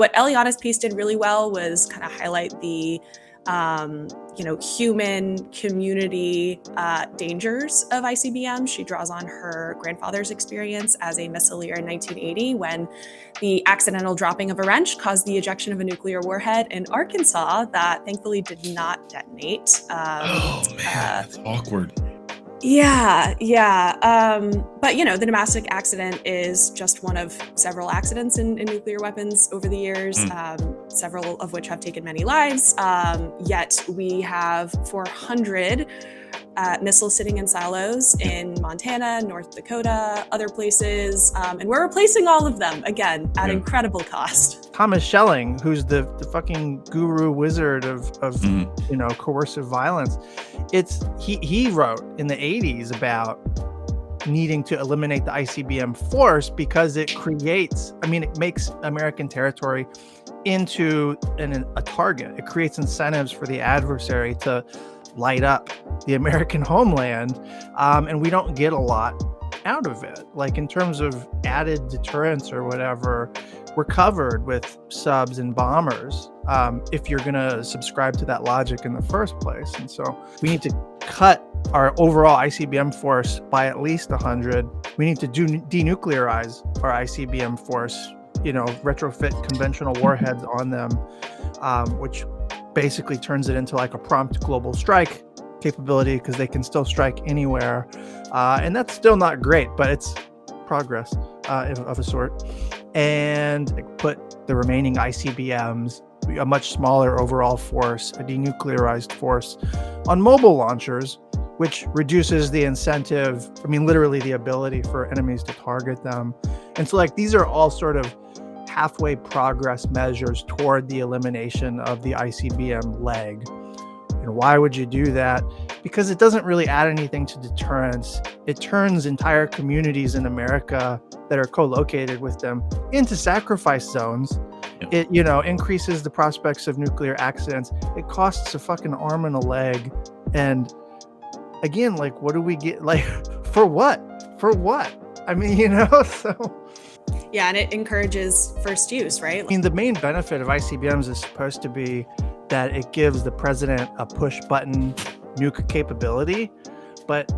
what Eliana's piece did really well was kind of highlight the human community dangers of ICBM. She draws on her grandfather's experience as a missileer in 1980 when the accidental dropping of a wrench caused the ejection of a nuclear warhead in Arkansas that thankfully did not detonate. Oh man, that's awkward. Yeah. But the Damascus accident is just one of several accidents in nuclear weapons over the years, several of which have taken many lives. Yet we have 400 missiles sitting in silos in Montana, North Dakota, other places, and we're replacing all of them again at incredible cost. Thomas Schelling, who's the fucking guru wizard of coercive violence, he wrote in the 80s about needing to eliminate the ICBM force because it makes American territory into a target. It creates incentives for the adversary to light up the American homeland, and we don't get a lot out of it. Like in terms of added deterrence or whatever, we're covered with subs and bombers if you're going to subscribe to that logic in the first place. And so we need to cut our overall ICBM force by at least 100. We need to denuclearize our ICBM force, retrofit conventional warheads on them, which basically turns it into like a prompt global strike capability because they can still strike anywhere. And that's still not great, but it's progress of a sort. And put the remaining ICBMs, a much smaller overall force, a denuclearized force, on mobile launchers, which reduces the incentive, literally the ability for enemies to target them. And so these are all sort of halfway progress measures toward the elimination of the ICBM leg. And why would you do that? Because it doesn't really add anything to deterrence. It turns entire communities in America that are co-located with them into sacrifice zones. It, increases the prospects of nuclear accidents. It costs a fucking arm and a leg. And again, what do we get? For what? For what? So... Yeah, and it encourages first use, right? The main benefit of ICBMs is supposed to be that it gives the president a push-button nuke capability, but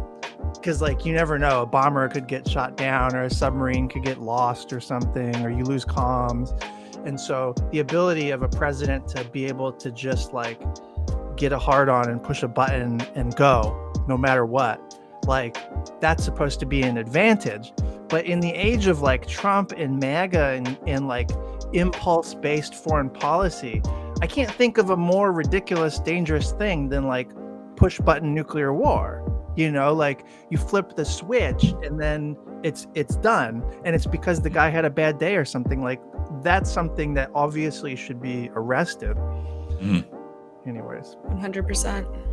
because you never know, a bomber could get shot down or a submarine could get lost or something, or you lose comms. And so the ability of a president to be able to just get a hard on and push a button and go no matter what, that's supposed to be an advantage. But in the age of Trump and MAGA and impulse-based foreign policy, I can't think of a more ridiculous, dangerous thing than push-button nuclear war. You flip the switch and then it's done, and it's because the guy had a bad day or something. That's something that obviously should be arrested. Anyways, 100%.